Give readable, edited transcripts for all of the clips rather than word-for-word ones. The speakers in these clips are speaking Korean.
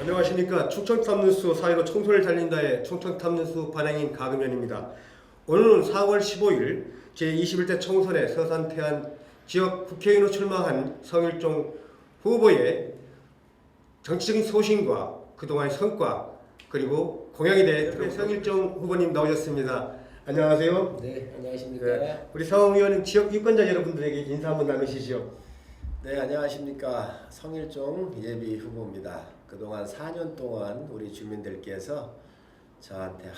안녕하십니까. 충청탑뉴스 사회로 청소를 달린다의 충청탑뉴스 반행인 가금현입니다. 오늘은 4월 15일 제21대 총선에 서산 태안 지역 국회의원으로 출마한 성일종 후보의 정치적인 소신과 그동안의 성과 그리고 공약에 대해 성일종 후보님 나오셨습니다. 안녕하세요. 네, 안녕하십니까. 네, 우리 성 의원님 지역 유권자 여러분들에게 인사 한번 나누시죠. 네, 안녕하십니까. 성일종 예비 후보입니다. 그동안 4년 동안 우리 주민들께서 저한테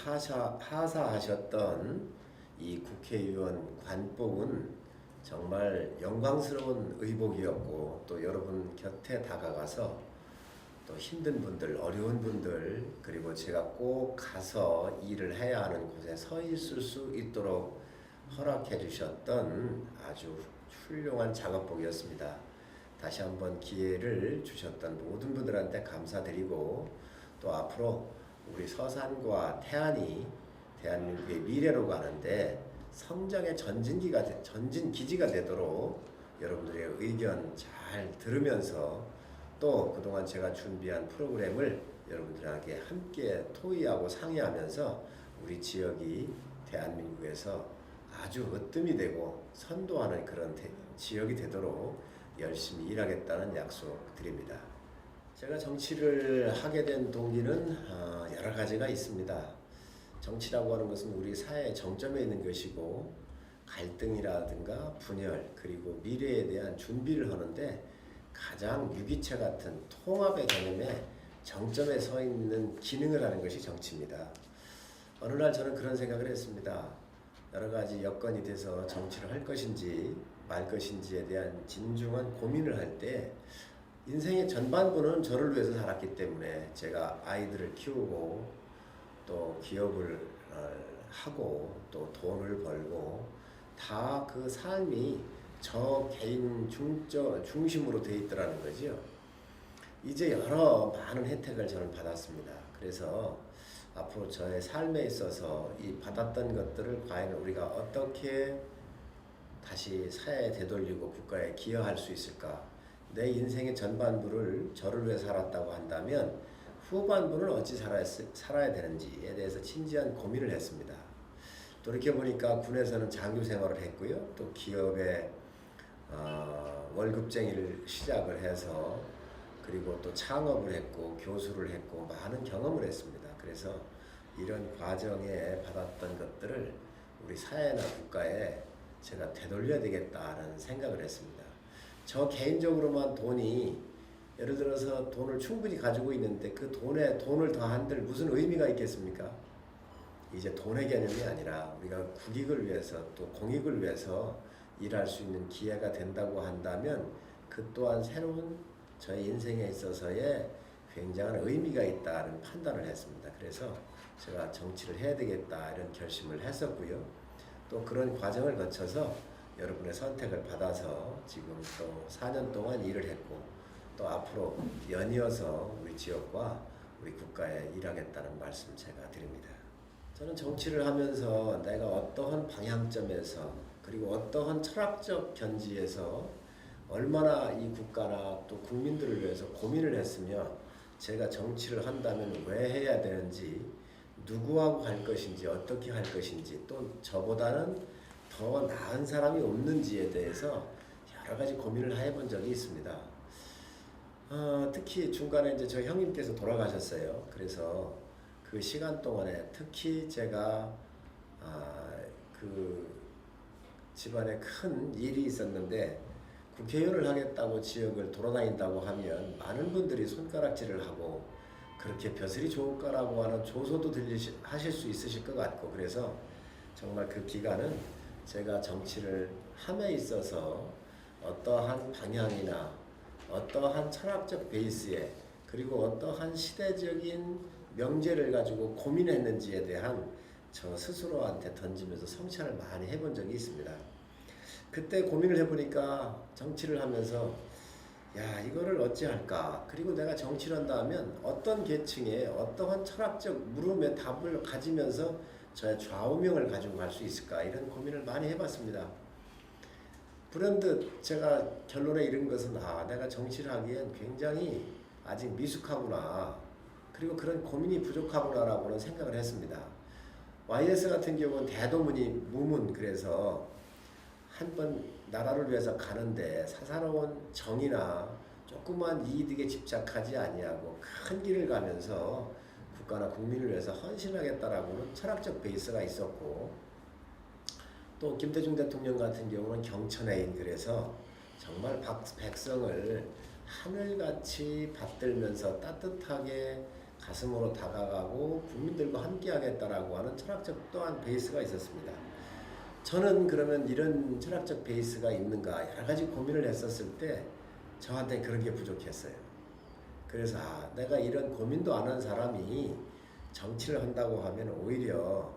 하사하셨던 이 국회의원 관복은 정말 영광스러운 의복이었고, 또 여러분 곁에 다가가서 또 힘든 분들, 어려운 분들, 그리고 제가 꼭 가서 일을 해야 하는 곳에 서 있을 수 있도록 허락해 주셨던 아주 훌륭한 작업복이었습니다. 다시 한번 기회를 주셨던 모든 분들한테 감사드리고, 또 앞으로 우리 서산과 태안이 대한민국의 미래로 가는데 성장의 전진기지가 되도록 여러분들의 의견 잘 들으면서, 또 그동안 제가 준비한 프로그램을 여러분들에게 함께 토의하고 상의하면서 우리 지역이 대한민국에서 아주 으뜸이 되고 선도하는 그런 지역이 되도록 열심히 일하겠다는 약속 드립니다. 제가 정치를 하게 된 동기는 여러 가지가 있습니다. 정치라고 하는 것은 우리 사회의 정점에 있는 것이고, 갈등이라든가 분열, 그리고 미래에 대한 준비를 하는데 가장 유기체 같은 통합의 개념에 정점에 서 있는 기능을 하는 것이 정치입니다. 어느 날 저는 그런 생각을 했습니다. 여러 가지 여건이 돼서 정치를 할 것인지 말 것인지에 대한 진중한 고민을 할 때, 인생의 전반부는 저를 위해서 살았기 때문에 제가 아이들을 키우고 또 기업을 하고 또 돈을 벌고 다 그 삶이 저 개인 중심으로 되어 있더라는 거죠. 이제 여러 많은 혜택을 저는 받았습니다. 그래서 앞으로 저의 삶에 있어서 이 받았던 것들을 과연 우리가 어떻게 다시 사회에 되돌리고 국가에 기여할 수 있을까? 내 인생의 전반부를 저를 위해 살았다고 한다면 후반부는 어찌 살아야 되는지에 대해서 진지한 고민을 했습니다. 돌이켜보니까 군에서는 장교 생활을 했고요. 또 기업에 월급쟁이를 시작을 해서, 그리고 또 창업을 했고 교수를 했고 많은 경험을 했습니다. 그래서 이런 과정에 받았던 것들을 우리 사회나 국가에 제가 되돌려야 되겠다는 생각을 했습니다. 저 개인적으로만 돈이, 예를 들어서 돈을 충분히 가지고 있는데 그 돈에 돈을 더한들 무슨 의미가 있겠습니까? 이제 돈의 개념이 아니라 우리가 국익을 위해서 또 공익을 위해서 일할 수 있는 기회가 된다고 한다면 그 또한 새로운 저의 인생에 있어서의 굉장한 의미가 있다는 판단을 했습니다. 그래서 제가 정치를 해야 되겠다 이런 결심을 했었고요. 또 그런 과정을 거쳐서 여러분의 선택을 받아서 지금 또 4년 동안 일을 했고, 또 앞으로 연이어서 우리 지역과 우리 국가에 일하겠다는 말씀 제가 드립니다. 저는 정치를 하면서 내가 어떠한 방향점에서, 그리고 어떠한 철학적 견지에서 얼마나 이 국가나 또 국민들을 위해서 고민을 했으며, 제가 정치를 한다면 왜 해야 되는지, 누구하고 할 것인지, 어떻게 할 것인지, 또 저보다는 더 나은 사람이 없는지에 대해서 여러 가지 고민을 해본 적이 있습니다. 특히 중간에 이제 저희 형님께서 돌아가셨어요. 그래서 그 시간 동안에 특히 제가 그 집안에 큰 일이 있었는데, 국회의원을 하겠다고 지역을 돌아다닌다고 하면 많은 분들이 손가락질을 하고 그렇게 벼슬이 좋을까라고 하는 조소도 하실 수 있으실 것 같고, 그래서 정말 그 기간은 제가 정치를 함에 있어서 어떠한 방향이나 어떠한 철학적 베이스에, 그리고 어떠한 시대적인 명제를 가지고 고민했는지에 대한 저 스스로한테 던지면서 성찰을 많이 해본 적이 있습니다. 그때 고민을 해보니까 정치를 하면서 이거를 어찌할까, 그리고 내가 정치를 한다 하면 어떤 계층에 어떠한 철학적 물음의 답을 가지면서 저의 좌우명을 가지고 갈 수 있을까, 이런 고민을 많이 해봤습니다. 불현듯 제가 결론에 이른 것은 내가 정치를 하기엔 굉장히 아직 미숙하구나. 그리고 그런 고민이 부족하구나라고는 생각을 했습니다. YS 같은 경우는 대도문이 무문, 그래서 한 번 나라를 위해서 가는데 사사로운 정의나 조그만 이득에 집착하지 아니하고 큰 길을 가면서 국가나 국민을 위해서 헌신하겠다라고는 철학적 베이스가 있었고, 또 김대중 대통령 같은 경우는 경천애인, 그래서 정말 백성을 하늘같이 받들면서 따뜻하게 가슴으로 다가가고 국민들과 함께하겠다라고 하는 철학적 또한 베이스가 있었습니다. 저는 그러면 이런 철학적 베이스가 있는가 여러 가지 고민을 했었을 때 저한테 그런 게 부족했어요. 그래서 내가 이런 고민도 안 한 사람이 정치를 한다고 하면 오히려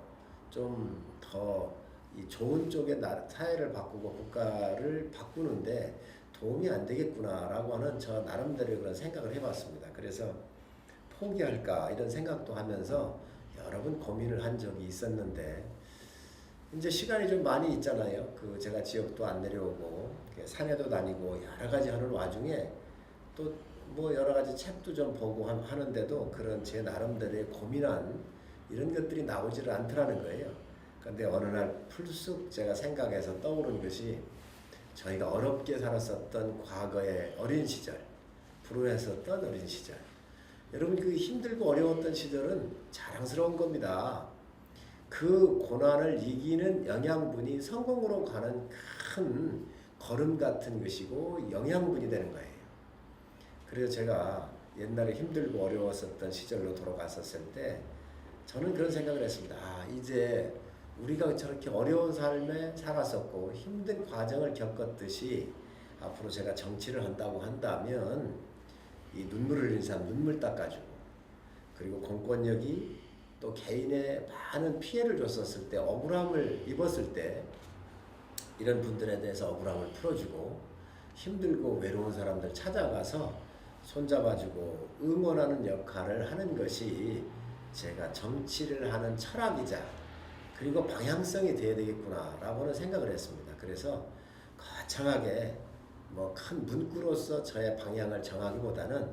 좀 더 이 좋은 쪽에 사회를 바꾸고 국가를 바꾸는데 도움이 안 되겠구나라고 하는 저 나름대로 그런 생각을 해봤습니다. 그래서 포기할까 이런 생각도 하면서 여러 번 고민을 한 적이 있었는데, 이제 시간이 좀 많이 있잖아요. 제가 지역도 안 내려오고 산에도 다니고 여러 가지 하는 와중에 또 뭐 여러 가지 책도 좀 보고 하는데도 그런 제 나름대로의 고민한 이런 것들이 나오지를 않더라는 거예요. 그런데 어느 날 풀쑥 제가 생각해서 떠오른 것이 저희가 어렵게 살았었던 과거의 어린 시절, 불우했었던 어린 시절. 여러분, 그 힘들고 어려웠던 시절은 자랑스러운 겁니다. 그 고난을 이기는 영양분이 성공으로 가는 큰 걸음 같은 것이고 영양분이 되는 거예요. 그래서 제가 옛날에 힘들고 어려웠었던 시절로 돌아갔었을 때 저는 그런 생각을 했습니다. 이제 우리가 저렇게 어려운 삶에 살았었고 힘든 과정을 겪었듯이 앞으로 제가 정치를 한다고 한다면 이 눈물을 흘린 사람 눈물 닦아주고, 그리고 공권력이 또 개인의 많은 피해를 줬었을 때, 억울함을 입었을 때 이런 분들에 대해서 억울함을 풀어주고, 힘들고 외로운 사람들 찾아가서 손잡아주고 응원하는 역할을 하는 것이 제가 정치를 하는 철학이자 그리고 방향성이 되어야 되겠구나라고는 생각을 했습니다. 그래서 거창하게 뭐 큰 문구로서 저의 방향을 정하기보다는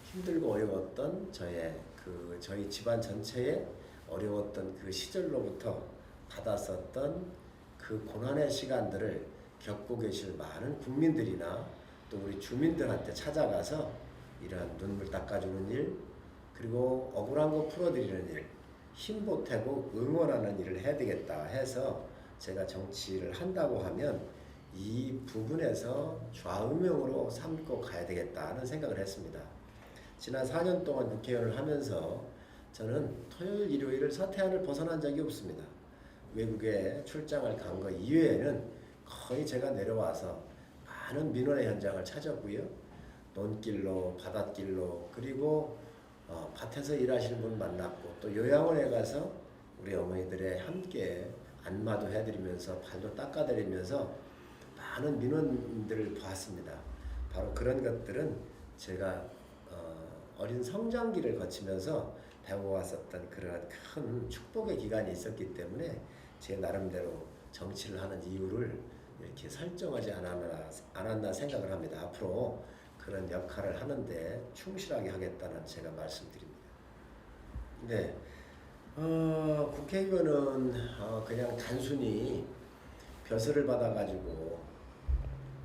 힘들고 어려웠던 저희 집안 전체의 어려웠던 그 시절로부터 받았었던 그 고난의 시간들을 겪고 계실 많은 국민들이나 또 우리 주민들한테 찾아가서 이러한 눈물 닦아주는 일, 그리고 억울한 거 풀어드리는 일, 힘 보태고 응원하는 일을 해야 되겠다 해서 제가 정치를 한다고 하면 이 부분에서 좌우명으로 삼고 가야 되겠다는 생각을 했습니다. 지난 4년 동안 국회의원을 하면서 저는 토요일, 일요일을 서태안을 벗어난 적이 없습니다. 외국에 출장을 간 거 이외에는 거의 제가 내려와서 많은 민원의 현장을 찾았고요. 논길로, 바닷길로, 그리고 밭에서 일하시는 분 만났고, 또 요양원에 가서 우리 어머니들의 함께 안마도 해드리면서 발도 닦아드리면서 많은 민원들을 보았습니다. 바로 그런 것들은 제가 어린 성장기를 거치면서 배워왔었던 그런 큰 축복의 기간이 있었기 때문에 제 나름대로 정치를 하는 이유를 이렇게 설정하지 않았나 생각을 합니다. 앞으로 그런 역할을 하는데 충실하게 하겠다는 제가 말씀드립니다. 네, 국회의원은 그냥 단순히 벼슬을 받아가지고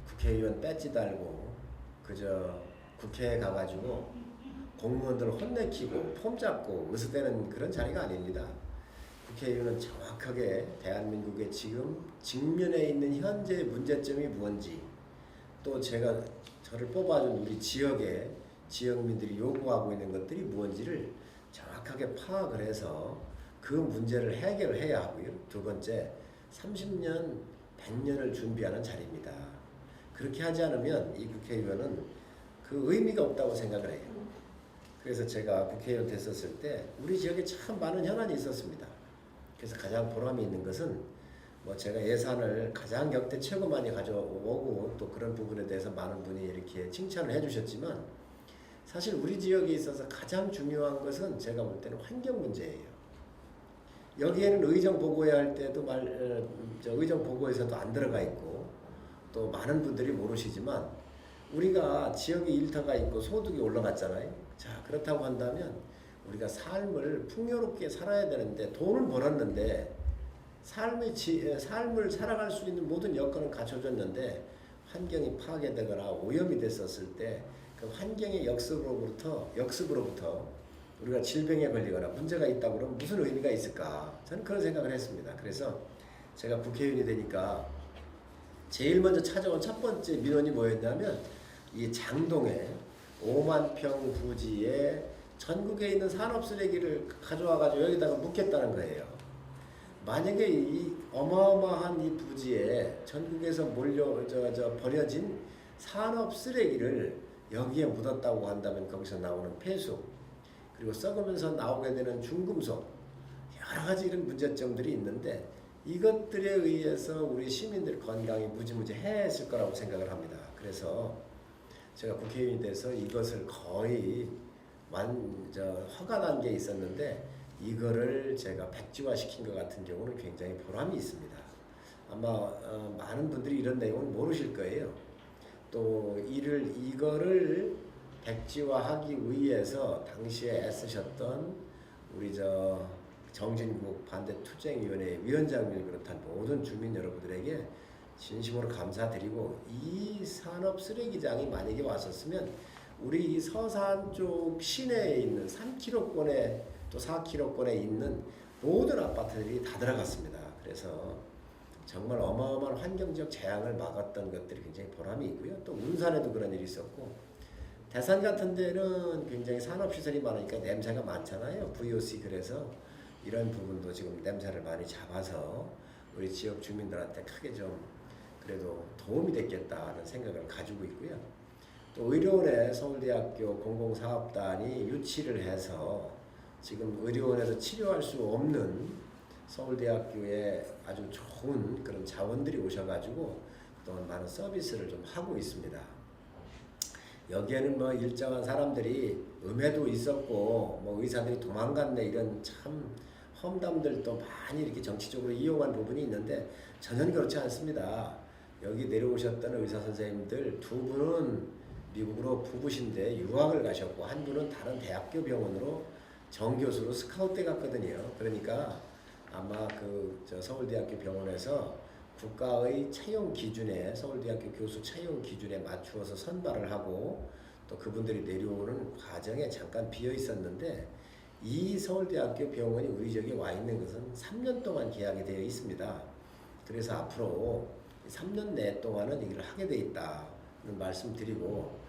국회의원 배지 달고 그저 국회에 가가지고 공무원들 혼내키고 폼 잡고 으스대는 그런 자리가 아닙니다. 국회의원은 정확하게 대한민국의 지금 직면에 있는 현재의 문제점이 무엇인지, 또 저를 뽑아준 우리 지역의 지역민들이 요구하고 있는 것들이 무엇인지를 정확하게 파악을 해서 그 문제를 해결을 해야 하고요. 두 번째, 30년, 100년을 준비하는 자리입니다. 그렇게 하지 않으면 이 국회의원은 그 의미가 없다고 생각을 해요. 그래서 제가 국회의원 됐었을 때 우리 지역에 참 많은 현안이 있었습니다. 그래서 가장 보람이 있는 것은 뭐 제가 예산을 가장 역대 최고 많이 가져오고 또 그런 부분에 대해서 많은 분이 이렇게 칭찬을 해주셨지만, 사실 우리 지역에 있어서 가장 중요한 것은 제가 볼 때는 환경 문제예요. 여기에는 의정 보고해야 할 때도 의정 보고에서도 안 들어가 있고, 또 많은 분들이 모르시지만 우리가 지역에 일터가 있고 소득이 올라갔잖아요. 자, 그렇다고 한다면 우리가 삶을 풍요롭게 살아야 되는데 돈을 벌었는데 삶을 살아갈 수 있는 모든 여건은 갖춰졌는데 환경이 파괴되거나 오염이 됐었을 때 그 환경의 역습으로부터 우리가 질병에 걸리거나 문제가 있다고 그러면 무슨 의미가 있을까? 저는 그런 생각을 했습니다. 그래서 제가 국회의원이 되니까 제일 먼저 찾아온 첫 번째 민원이 뭐였냐면 이 장동에 5만 평 부지에 전국에 있는 산업 쓰레기를 가져와가지고 여기다가 묻겠다는 거예요. 만약에 이 어마어마한 이 부지에 전국에서 버려진 산업 쓰레기를 여기에 묻었다고 한다면 거기서 나오는 폐수 그리고 썩으면서 나오게 되는 중금속 여러 가지 이런 문제점들이 있는데 이것들에 의해서 우리 시민들 건강이 무지무지 해했을 거라고 생각을 합니다. 그래서 제가 국회의원이 돼서 이것을 거의 허가 단계에 있었는데 이거를 제가 백지화시킨 것 같은 경우는 굉장히 보람이 있습니다. 아마 많은 분들이 이런 내용을 모르실 거예요. 또 이거를 백지화하기 위해서 당시에 애쓰셨던 우리 정진국 반대투쟁위원회 위원장님을 비롯한 모든 주민 여러분들에게 진심으로 감사드리고 이 산업 쓰레기장이 만약에 왔었으면 우리 이 서산 쪽 시내에 있는 3km권에 또 4km권에 있는 모든 아파트들이 다 들어갔습니다. 그래서 정말 어마어마한 환경적 재앙을 막았던 것들이 굉장히 보람이 있고요. 또 운산에도 그런 일이 있었고 대산 같은 데는 굉장히 산업시설이 많으니까 냄새가 많잖아요. VOC 그래서 이런 부분도 지금 냄새를 많이 잡아서 우리 지역 주민들한테 크게 좀 그래도 도움이 됐겠다는 생각을 가지고 있고요. 또 의료원에 서울대학교 공공사업단이 유치를 해서 지금 의료원에서 치료할 수 없는 서울대학교에 아주 좋은 그런 자원들이 오셔가지고 그동안 많은 서비스를 좀 하고 있습니다. 여기에는 뭐 일정한 사람들이 음해도 있었고 뭐 의사들이 도망갔네 이런 참 험담들도 많이 이렇게 정치적으로 이용한 부분이 있는데 전혀 그렇지 않습니다. 여기 내려오셨던 의사 선생님들 두 분은 미국으로 부부신데 유학을 가셨고 한 분은 다른 대학교 병원으로 정교수로 스카웃대 갔거든요. 그러니까 아마 서울대학교 병원에서 국가의 채용 기준에 서울대학교 교수 채용 기준에 맞추어서 선발을 하고 또 그분들이 내려오는 과정에 잠깐 비어 있었는데 이 서울대학교 병원이 우리 지역에 와 있는 것은 3년 동안 계약이 되어 있습니다. 그래서 앞으로 3년 내 동안은 이걸 하게 돼 있다는 말씀드리고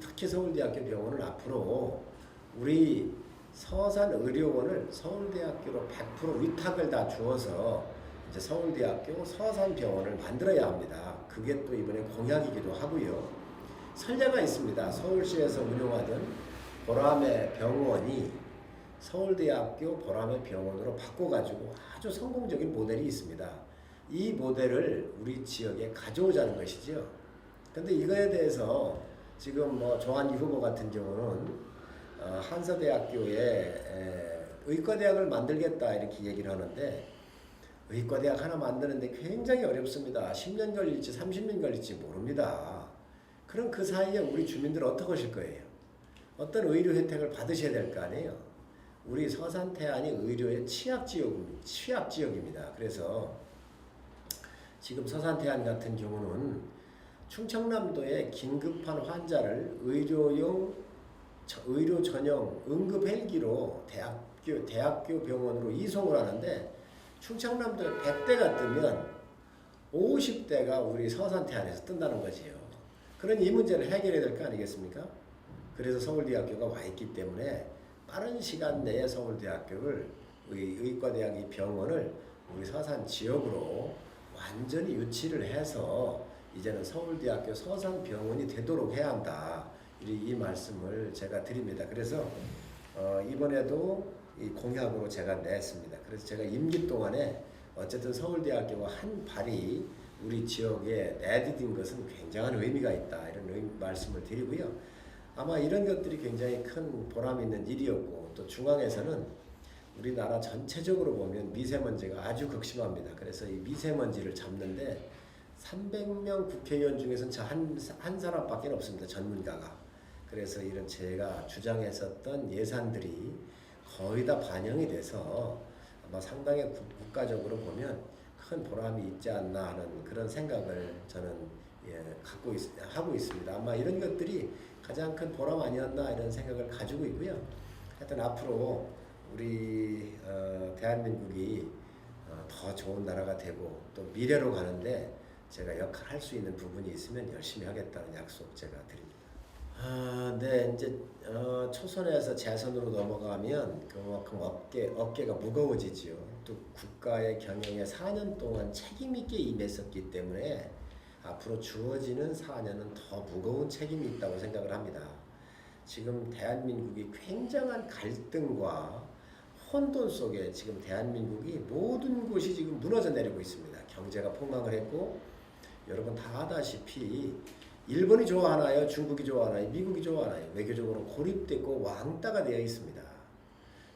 특히 서울대학교 병원은 앞으로 우리 서산의료원을 서울대학교로 100% 위탁을 다 주어서 이제 서울대학교 서산병원을 만들어야 합니다. 그게 또 이번에 공약이기도 하고요. 선례가 있습니다. 서울시에서 운영하던 보람의 병원이 서울대학교 보람의 병원으로 바꿔가지고 아주 성공적인 모델이 있습니다. 이 모델을 우리 지역에 가져오자는 것이죠. 근데 이거에 대해서 지금 조한기 후보 같은 경우는 한서대학교에 의과대학을 만들겠다 이렇게 얘기를 하는데 의과대학 하나 만드는데 굉장히 어렵습니다. 10년 걸릴지 30년 걸릴지 모릅니다. 그럼 그 사이에 우리 주민들 어떻게 하실 거예요? 어떤 의료 혜택을 받으셔야 될 거 아니에요? 우리 서산 태안이 의료의 취약지역입니다. 그래서 지금 서산 태안 같은 경우는 충청남도에 긴급한 환자를 의료 전용 응급 헬기로 대학교 병원으로 이송을 하는데 충청남도에 100대가 뜨면 50대가 우리 서산 태안에서 뜬다는 거지요. 그런 이 문제를 해결해야 될 거 아니겠습니까? 그래서 서울대학교가 와 있기 때문에 빠른 시간 내에 서울대학교를 의과대학 이 병원을 우리 서산 지역으로 완전히 유치를 해서 이제는 서울대학교 서산병원이 되도록 해야 한다. 이 말씀을 제가 드립니다. 그래서 이번에도 이 공약으로 제가 냈습니다. 그래서 제가 임기 동안에 어쨌든 서울대학교가 한 발이 우리 지역에 내디딘 것은 굉장한 의미가 있다. 이런 말씀을 드리고요. 아마 이런 것들이 굉장히 큰 보람 있는 일이었고 또 중앙에서는 우리나라 전체적으로 보면 미세먼지가 아주 극심합니다. 그래서 이 미세먼지를 잡는데 300명 국회의원 중에서는 저 한 사람밖에 없습니다. 전문가가. 그래서 이런 제가 주장했었던 예산들이 거의 다 반영이 돼서 아마 상당히 국가적으로 보면 큰 보람이 있지 않나 하는 그런 생각을 저는 하고 있습니다. 아마 이런 것들이 가장 큰 보람 아니었나 이런 생각을 가지고 있고요. 하여튼 앞으로 우리 대한민국이 더 좋은 나라가 되고 또 미래로 가는데 제가 역할할 수 있는 부분이 있으면 열심히 하겠다는 약속 제가 드립니다. 네, 이제 초선에서 재선으로 넘어가면 그만큼 어깨가 무거워지지요. 또 국가의 경영에 4년 동안 책임 있게 임했었기 때문에 앞으로 주어지는 4년은 더 무거운 책임이 있다고 생각을 합니다. 지금 대한민국이 굉장한 갈등과 혼돈 속에 지금 대한민국이 모든 곳이 지금 무너져 내리고 있습니다. 경제가 폭락을 했고 여러분 다 아다시피 일본이 좋아하나요? 중국이 좋아하나요? 미국이 좋아하나요? 외교적으로 고립됐고 왕따가 되어 있습니다.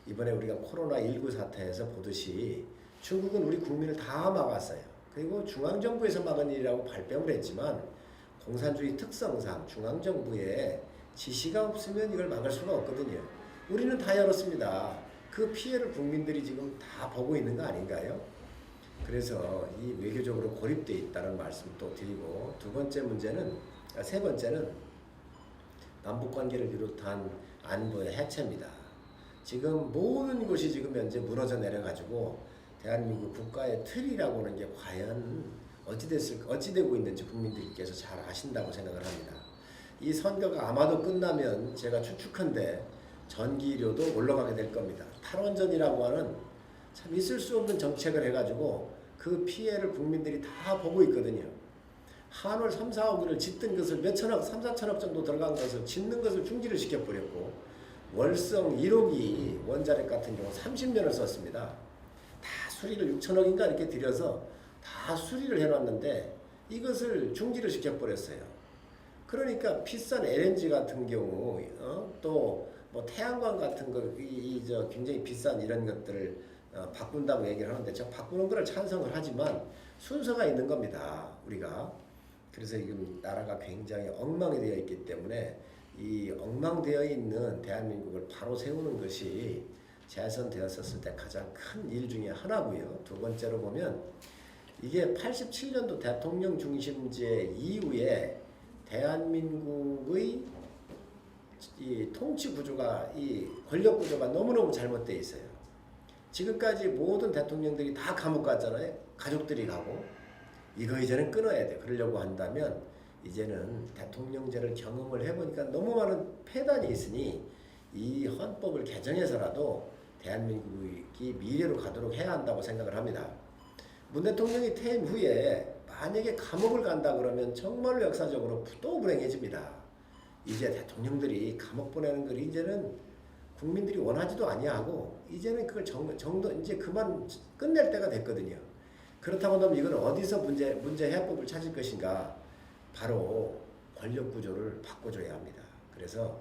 이번에 우리가 코로나19 사태에서 보듯이 중국은 우리 국민을 다 막았어요. 그리고 중앙정부에서 막은 일이라고 발뺌을 했지만 공산주의 특성상 중앙정부에 지시가 없으면 이걸 막을 수가 없거든요. 우리는 다 열었습니다. 그 피해를 국민들이 지금 다 보고 있는 거 아닌가요? 그래서 이 외교적으로 고립되어 있다는 말씀 또 드리고 세 번째는 남북관계를 비롯한 안보의 해체입니다. 지금 모든 곳이 지금 현재 무너져 내려가지고 대한민국 국가의 틀이라고 하는 게 과연 어찌 되고 있는지 국민들께서 잘 아신다고 생각을 합니다. 이 선거가 아마도 끝나면 제가 추측한데 전기료도 올라가게 될 겁니다. 탈원전이라고 하는 참 있을 수 없는 정책을 해가지고 그 피해를 국민들이 다 보고 있거든요. 한올 3, 4억을 짓던 것을 몇 천억, 3, 4천억 정도 들어간 것을 짓는 것을 중지를 시켜버렸고 월성 1호기 원자력 같은 경우 30년을 썼습니다. 다 수리를 6천억인가 이렇게 들여서 다 수리를 해놨는데 이것을 중지를 시켜버렸어요. 그러니까 비싼 LNG 같은 경우 또 뭐 태양광 같은 거 굉장히 비싼 이런 것들을 바꾼다고 얘기를 하는데 저 바꾸는 거를 찬성을 하지만 순서가 있는 겁니다. 우리가 그래서 지금 나라가 굉장히 엉망이 되어 있기 때문에 이 엉망되어 있는 대한민국을 바로 세우는 것이 재선되었을 때 가장 큰 일 중에 하나고요. 두 번째로 보면 이게 87년도 대통령 중심제 이후에 대한민국의 이 통치 구조가 이 권력 구조가 너무너무 잘못되어 있어요. 지금까지 모든 대통령들이 다 감옥 갔잖아요. 가족들이 가고 이거 이제는 끊어야 돼. 그러려고 한다면 이제는 대통령제를 경험을 해보니까 너무 많은 폐단이 있으니 이 헌법을 개정해서라도 대한민국이 미래로 가도록 해야 한다고 생각을 합니다. 문 대통령이 퇴임 후에 만약에 감옥을 간다 그러면 정말로 역사적으로 또 불행해집니다. 이제 대통령들이 감옥 보내는 걸 이제는 국민들이 원하지도 아니하고 이제는 그걸 이제 그만 끝낼 때가 됐거든요. 그렇다고 하면 이건 어디서 문제 해법을 찾을 것인가? 바로 권력 구조를 바꿔줘야 합니다. 그래서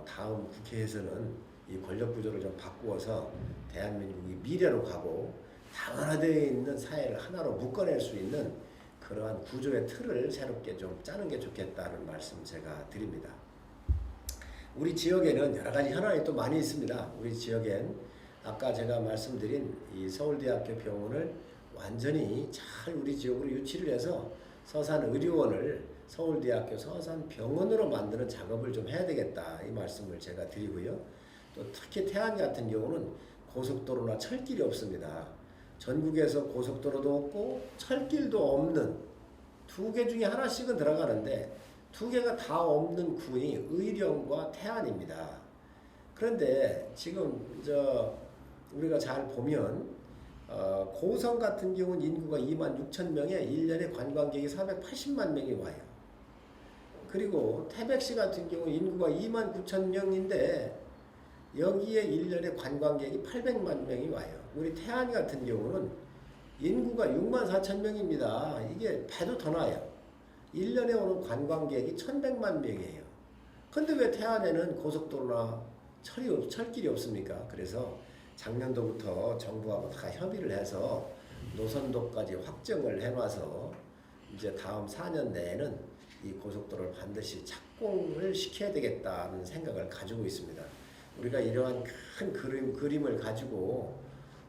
다음 국회에서는 이 권력 구조를 좀 바꾸어서 대한민국이 미래로 가고 다원화되어 있는 사회를 하나로 묶어낼 수 있는 그러한 구조의 틀을 새롭게 좀 짜는 게 좋겠다는 말씀 제가 드립니다. 우리 지역에는 여러 가지 현안이 또 많이 있습니다. 우리 지역엔 아까 제가 말씀드린 이 서울대학교 병원을 완전히 잘 우리 지역으로 유치를 해서 서산의료원을 서울대학교 서산병원으로 만드는 작업을 좀 해야 되겠다 이 말씀을 제가 드리고요. 또 특히 태안 같은 경우는 고속도로나 철길이 없습니다. 전국에서 고속도로도 없고 철길도 없는 두 개 중에 하나씩은 들어가는데 두 개가 다 없는 군이 의령과 태안입니다. 그런데 지금 우리가 잘 보면 고성 같은 경우는 인구가 26,000명에 1년에 관광객이 480만 명이 와요. 그리고 태백시 같은 경우 인구가 29,000명인데 여기에 1년에 관광객이 800만 명이 와요. 우리 태안 같은 경우는 인구가 64,000명입니다. 이게 배도 더 나요. 1년에 오는 관광객이 1,100만 명이에요. 근데 왜 태안에는 고속도로나 철길이 없습니까? 그래서 작년도부터 정부하고 다 협의를 해서 노선도까지 확정을 해놔서 이제 다음 4년 내에는 이 고속도로를 반드시 착공을 시켜야 되겠다는 생각을 가지고 있습니다. 우리가 이러한 큰 그림을 가지고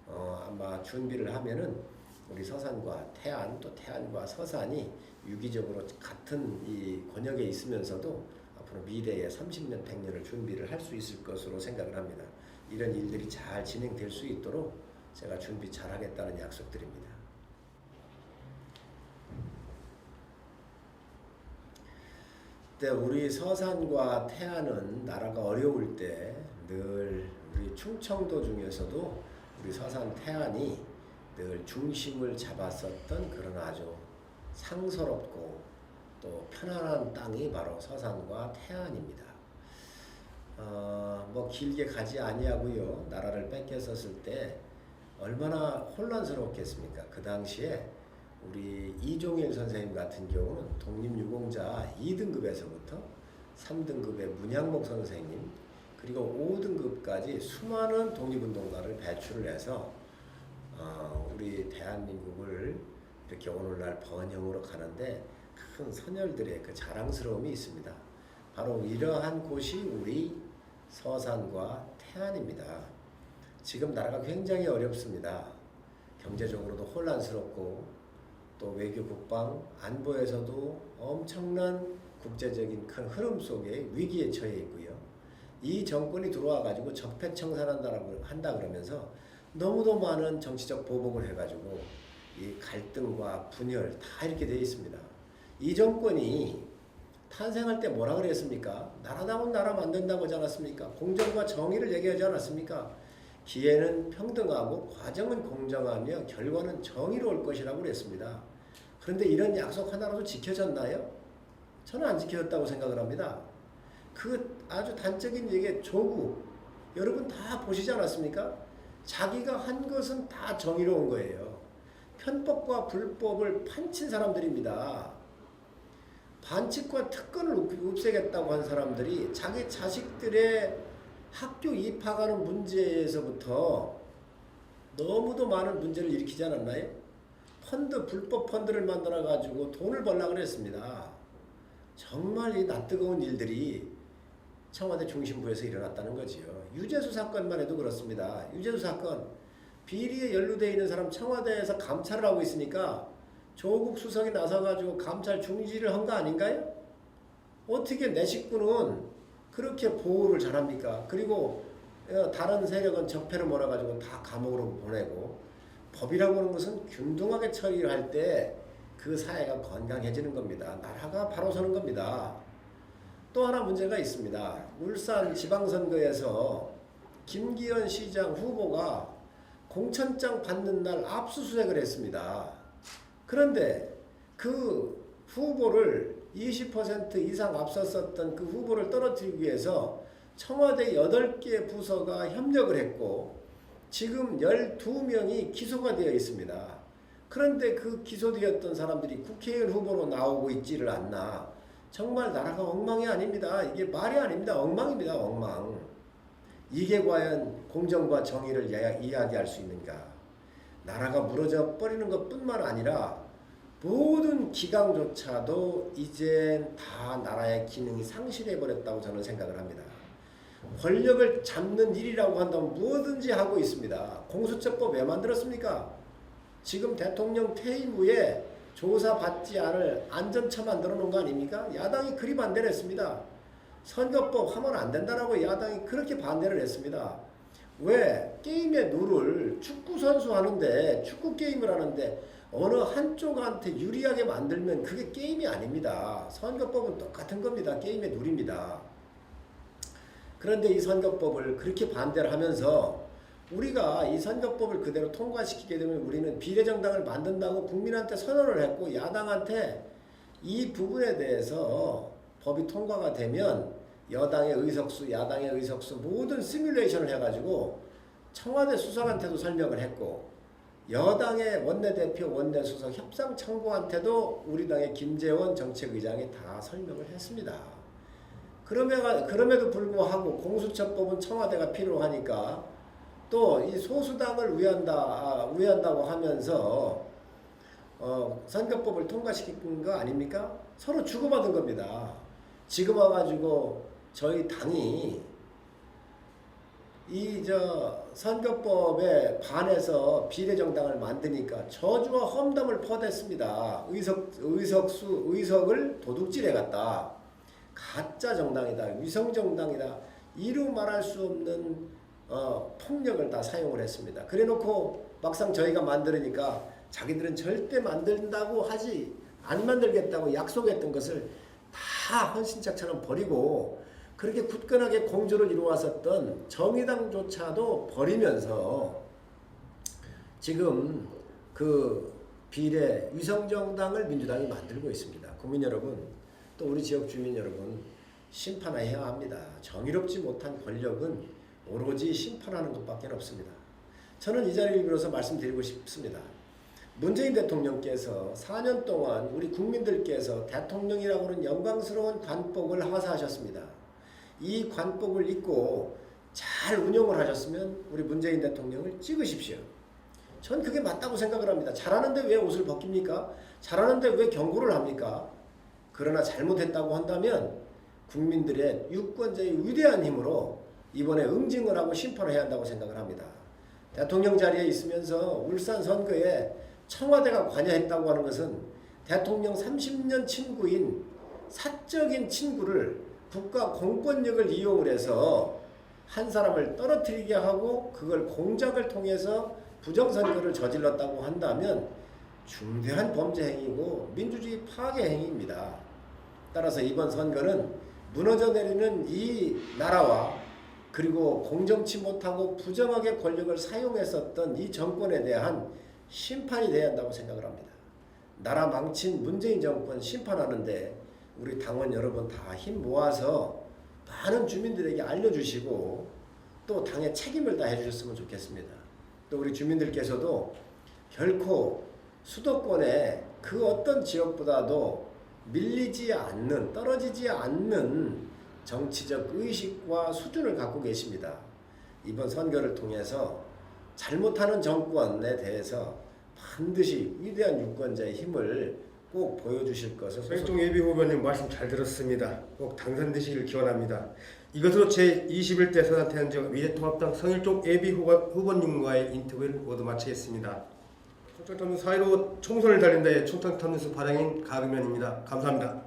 아마 준비를 하면은 우리 서산과 태안 또 태안과 서산이 유기적으로 같은 이 권역에 있으면서도 앞으로 미래에 30년, 100년을 준비를 할 수 있을 것으로 생각을 합니다. 이런 일들이 잘 진행될 수 있도록 제가 준비 잘 하겠다는 약속드립니다. 우리 서산과 태안은 나라가 어려울 때 늘 우리 충청도 중에서도 우리 서산 태안이 늘 중심을 잡았었던 그런 아주 상서롭고 또 편안한 땅이 바로 서산과 태안입니다. 뭐 길게 가지 아니하고요. 나라를 뺏겼었을 때 얼마나 혼란스러웠겠습니까? 그 당시에 우리 이종일 선생님 같은 경우는 독립유공자 2등급에서부터 3등급의 문양목 선생님 그리고 5등급까지 수많은 독립운동가를 배출을 해서 우리 대한민국을 이렇게 오늘날 번영으로 가는데 큰 선열들의 그 자랑스러움이 있습니다. 바로 이러한 곳이 우리 서산과 태안입니다. 지금 나라가 굉장히 어렵습니다. 경제적으로도 혼란스럽고 또 외교 국방 안보에서도 엄청난 국제적인 큰 흐름 속에 위기에 처해 있고요. 이 정권이 들어와 가지고 적폐청산한다라고 한다 그러면서 너무도 많은 정치적 보복을 해가지고 이 갈등과 분열 다 이렇게 되어 있습니다. 이 정권이 탄생할 때 뭐라 그랬습니까? 나라다운 나라 만든다고 하지 않았습니까? 공정과 정의를 얘기하지 않았습니까? 기회는 평등하고 과정은 공정하며 결과는 정의로울 것이라고 그랬습니다. 그런데 이런 약속 하나라도 지켜졌나요? 저는 안 지켜졌다고 생각을 합니다. 그 아주 단적인 얘기 조국 여러분 다 보시지 않았습니까? 자기가 한 것은 다 정의로운 거예요. 편법과 불법을 판친 사람들입니다. 반칙과 특권을 없애겠다고 한 사람들이 자기 자식들의 학교 입학하는 문제에서부터 너무도 많은 문제를 일으키지 않았나요? 불법 펀드를 만들어 가지고 돈을 벌려고 그랬습니다. 정말 이 낯뜨거운 일들이 청와대 중심부에서 일어났다는 거지요. 유재수 사건만 해도 그렇습니다. 유재수 사건 비리에 연루되어 있는 사람 청와대에서 감찰을 하고 있으니까 조국 수석이 나서가지고 감찰 중지를 한 거 아닌가요? 어떻게 내 식구는 그렇게 보호를 잘합니까? 그리고 다른 세력은 적폐를 몰아가지고 다 감옥으로 보내고 법이라고 하는 것은 균등하게 처리를 할 때 그 사회가 건강해지는 겁니다. 나라가 바로 서는 겁니다. 또 하나 문제가 있습니다. 울산 지방선거에서 김기현 시장 후보가 공천장 받는 날 압수수색을 했습니다. 그런데 그 후보를 20% 이상 앞섰었던 그 후보를 떨어뜨리기 위해서 청와대 8개 부서가 협력을 했고 지금 12명이 기소가 되어 있습니다. 그런데 그 기소되었던 사람들이 국회의원 후보로 나오고 있지를 않나. 정말 나라가 엉망이 아닙니다. 이게 말이 아닙니다. 엉망입니다. 엉망. 이게 과연 공정과 정의를 이야기할 수 있는가. 나라가 무너져 버리는 것뿐만 아니라 모든 기강조차도 이제 다 나라의 기능이 상실해버렸다고 저는 생각을 합니다. 권력을 잡는 일이라고 한다면 무엇든지 하고 있습니다. 공수처법 왜 만들었습니까? 지금 대통령 퇴임 후에 조사받지 않을 안전처 만들어 놓은 거 아닙니까? 야당이 그리 반대를 했습니다. 선거법 하면 안 된다라고 야당이 그렇게 반대를 했습니다. 왜? 게임의 룰을 축구 선수 하는데 축구 게임을 하는데 어느 한쪽한테 유리하게 만들면 그게 게임이 아닙니다. 선거법은 똑같은 겁니다. 게임의 룰입니다. 그런데 이 선거법을 그렇게 반대를 하면서 우리가 이 선거법을 그대로 통과시키게 되면 우리는 비례정당을 만든다고 국민한테 선언을 했고 야당한테 이 부분에 대해서 법이 통과가 되면 여당의 의석수, 야당의 의석수 모든 시뮬레이션을 해가지고 청와대 수석한테도 설명을 했고 여당의 원내대표, 원내수석, 협상창구한테도 우리 당의 김재원 정책의장이 다 설명을 했습니다. 그럼에도 불구하고 공수처법은 청와대가 필요하니까 또 이 소수당을 우회한다고 하면서 선거법을 통과시킨 거 아닙니까? 서로 주고받은 겁니다. 지금 와가지고 저희 당이 이 선거법에 반해서 비례정당을 만드니까 저주와 험담을 퍼댔습니다. 의석을 도둑질해 갔다. 가짜 정당이다. 위성 정당이다. 이루 말할 수 없는 폭력을 다 사용을 했습니다. 그래놓고 막상 저희가 만들으니까 자기들은 절대 만든다고 하지 안 만들겠다고 약속했던 것을 다 헌신짝처럼 버리고 그렇게 굳건하게 공조를 이루었었던 정의당조차도 버리면서 지금 그 비례 위성정당을 민주당이 만들고 있습니다. 국민 여러분, 또 우리 지역 주민 여러분, 심판해야 합니다. 정의롭지 못한 권력은 오로지 심판하는 것밖에 없습니다. 저는 이 자리를 빌어서 말씀드리고 싶습니다. 문재인 대통령께서 4년 동안 우리 국민들께서 대통령이라고 하는 영광스러운 관복을 하사하셨습니다. 이 관복을 입고 잘 운영을 하셨으면 우리 문재인 대통령을 찍으십시오. 전 그게 맞다고 생각을 합니다. 잘하는데 왜 옷을 벗깁니까? 잘하는데 왜 경고를 합니까? 그러나 잘못했다고 한다면 국민들의 유권자의 위대한 힘으로 이번에 응징을 하고 심판을 해야 한다고 생각을 합니다. 대통령 자리에 있으면서 울산 선거에 청와대가 관여했다고 하는 것은 대통령 30년 친구인 사적인 친구를 국가 공권력을 이용을 해서 한 사람을 떨어뜨리게 하고 그걸 공작을 통해서 부정선거를 저질렀다고 한다면 중대한 범죄 행위고 민주주의 파괴 행위입니다. 따라서 이번 선거는 무너져 내리는 이 나라와 그리고 공정치 못하고 부정하게 권력을 사용했었던 이 정권에 대한 심판이 되어야 한다고 생각을 합니다. 나라 망친 문재인 정권 심판하는데 우리 당원 여러분 다 힘 모아서 많은 주민들에게 알려주시고 또 당의 책임을 다 해주셨으면 좋겠습니다. 또 우리 주민들께서도 결코 수도권의 그 어떤 지역보다도 밀리지 않는, 떨어지지 않는 정치적 의식과 수준을 갖고 계십니다. 이번 선거를 통해서 잘못하는 정권에 대해서 반드시 위대한 유권자의 힘을 꼭 보여주실 것을 서일종 예비 후보님 말씀 잘 들었습니다. 꼭 당선되시길 기원합니다. 이것으로 제21대 서산태안지역 미래통합당 서일종 예비 후보님과의 인터뷰를 모두 마치겠습니다. 총탄탐수 4.15 총선을 달린다의 총탄탐수 발행인 가금현입니다. 감사합니다.